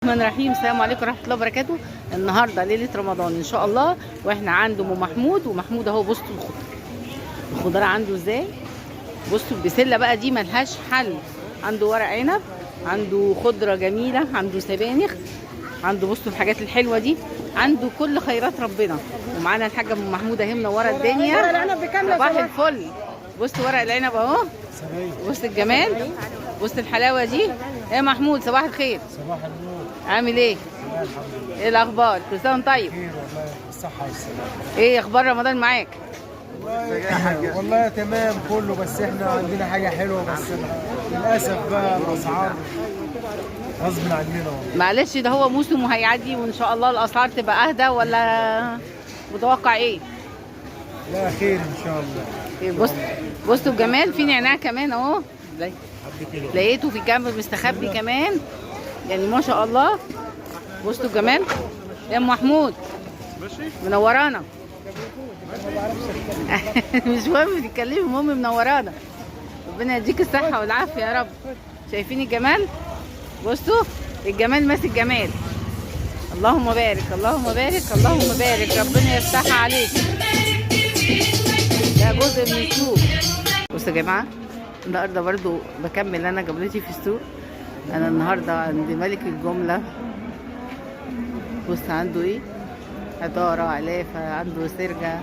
الرحمن الرحيم. السلام عليكم ورحمه الله وبركاته. النهارده ليله رمضان ان شاء الله، واحنا عند ام محمود. ومحمود اهو، بصوا الخضار عنده ازاي. بصوا البسله بقى دي ملهاش حل. عنده ورق عنب، عنده خضره جميله، عنده سبانخ، عنده بصوا الحاجات الحلوه دي، عنده كل خيرات ربنا. ومعانا الحاجه ام محمود اهي منوره الدنيا. صباح الفل. بصوا ورق العنب اهو، بص الجمال، بص الحلاوه دي. يا محمود صباح الخير. صباح النور. عامل ايه؟ ايه الاخبار؟ كل سنه وانت طيب. خير والله، بالصحه والسلامه. ايه اخبار رمضان معاك؟ والله تمام كله، بس احنا عندنا حاجه حلوه، بس للاسف بقى الاسعار غصب عننا. معلش ده هو موسم وهيعدي، وان شاء الله الاسعار تبقى اهدى، ولا متوقع ايه؟ لا خير ان شاء الله. إيه بصوا الجمال، في نعناع كمان اهو، لقيته في الجنب مستخبي كمان، يعني ما شاء الله. بصوا الجمال يا ام محمود، منورانا. مش مهم تتكلمي، المهم منورانا. ربنا يديك الصحه والعافيه يا رب. شايفين الجمال؟ بصوا الجمال ماسك جمال. اللهم بارك اللهم بارك اللهم بارك، ربنا يفتحها عليك. ده جزء من السوق. بصوا يا جماعه، النهارده برضو بكمل انا جولتي في السوق. انا النهارده عند ملك الجمله. بص عنده ايه، عطاره، علافه، عنده سرجه،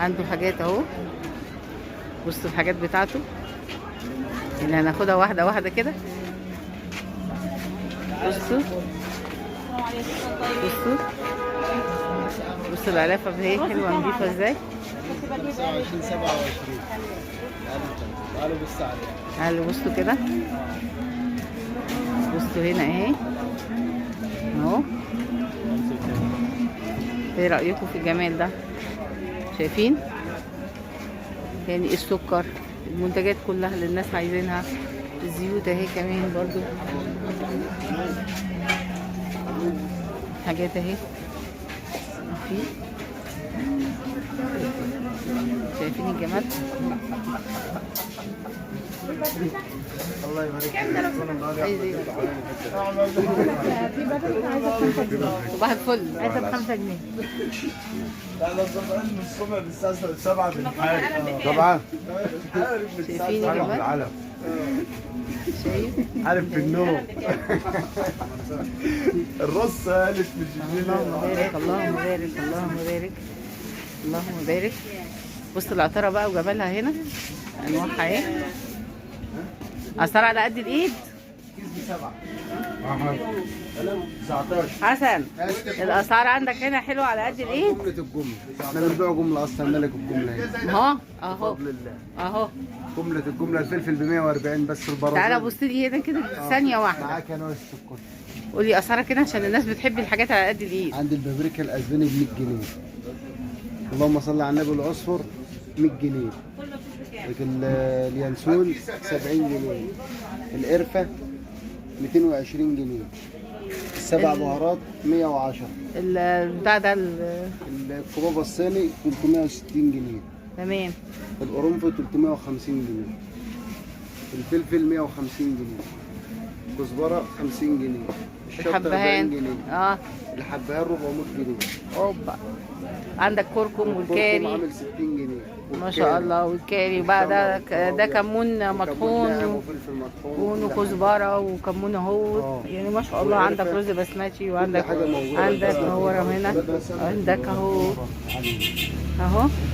عنده حاجات اهو. بصوا الحاجات بتاعته اللي هناخدها واحده واحده كده. بصوا بصوا بصوا العلافه اهي حلوه نضيفه ازاي. 29 27 قالوا بالسعر. تعالوا بصوا كده، بصوا هنا اهي اهو. ايه رأيكم في الجمال ده؟ شايفين؟ يعني السكر، المنتجات كلها اللي الناس عايزينها. الزيوت اهي كمان برضو، حاجات اهي. شايفين الجمال؟ الله يبارك صباح الفل. عايزه ب5 جنيه. لا ده صبحين من الصبح للساعه 7 بالحال. طبعا شايفين الجمال؟ شايف؟ عارف في النوم. الرص قالت مش اللهم بارك اللهم بارك اللهم بارك اللهم بارك. بص العطاره بقى وجمالها هنا، انواعها اهي. اسعار على قد الايد. كيس ب7. 19 حسن، الاسعار عندك هنا حلوه على قد الايد. جملة الجملة، احنا بنبيع جملة اصلا، ملك الجملة هنا. اهو بفضل الله. اهو. جملة الجملة، الفلفل ب 140 بس، البرازيل. تعالى بص لي هنا كده ثانيه واحده. معاك انا والسكر. قولي اسعارها كده عشان الناس بتحب الحاجات على قد الايد. عندي البابريكا الاسباني ب 100 جنيه. اللهم صل على النبي. العصفر 100 جنيه. اليانسون 70 جنيه. القرفة 220 جنيه. السبع بهارات 110. البتاع ده الكباب الصيني 360 جنيه. تمام. القرنفل 350 جنيه. الفلفل 150 جنيه. كزبرة 50 جنيه. الشطة 40 جنيه. الحبهان 400 جنيه. اوبا. عندك كركم والكاري عامل 60 جنيه. ما شاء الله. والكاري بقى ده كمون مطحون وفلفل مطحون وكزبره وكمون اهو. يعني ما شاء الله. عندك رز بسمتي، وعندك مهوره هنا، عندك اهو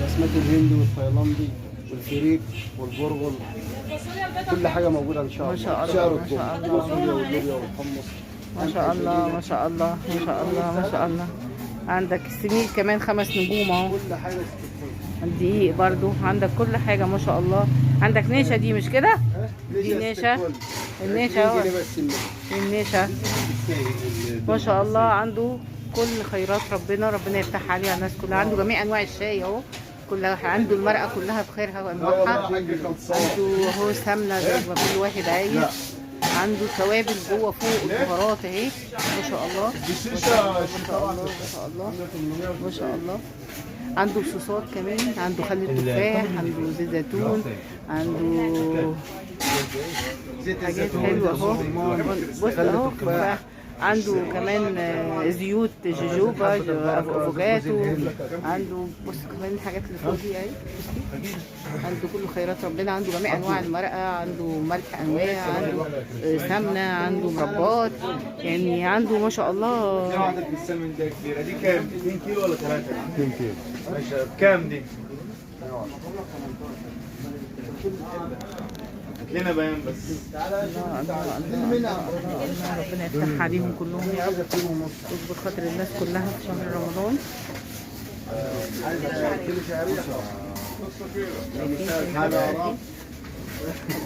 بسمتي الهندي والتايلاندي والفريك والبرغل، كل حاجه موجوده ان شاء الله. ما شاء الله ما شاء الله والحمص ما شاء الله ما شاء الله ما شاء الله ما شاء الله. عندك السميد كمان 5 نجوم اهو. كل حاجه. الدقيق برضو عندك كل حاجه ما شاء الله. عندك نيشه دي مش كده؟ دي نيشه. النيشه اهو، النيشه ما شاء الله. عنده كل خيرات ربنا يفتح عليها الناس كلها. عنده جميع انواع الشاي اهو، كلها. عنده المرقه كلها بخيرها وانواعها. عنده اهو سمنه زي ما كل واحد عايز. عنده توابل جوه فوق البهارات اهي ما شاء الله ما شاء الله ما شاء الله ما شاء الله ما شاء الله. عنده صوصات كمان، عنده خل التفاح، عنده زيت زيتون، عنده حاجات حلوه اهو. بص اهو عنده كمان زيوت جوجوبا، افوكاتو، عنده بص كمان الحاجات اللي فوق دي اهي، عنده كله خيرات ربنا، عنده جميع انواع المرقه، عنده ملح انواع، عنده سمنه، عنده مربات، يعني عنده ما شاء الله. دي واحدة السمن ده كبيرة، دي كام؟ 2 كيلو ولا 3 كيلو؟ 2 كيلو. ماشي بكام دي؟ هات لنا بيان بس. ربنا يفتح عليهم كلهم يا رب، واجبر خاطر الناس كلها في شهر رمضان.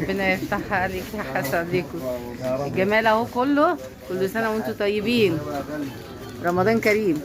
ربنا يفتحها عليك يا حسن عليكم. الجمال اهو كله، كل سنه وانتم طيبين، رمضان كريم.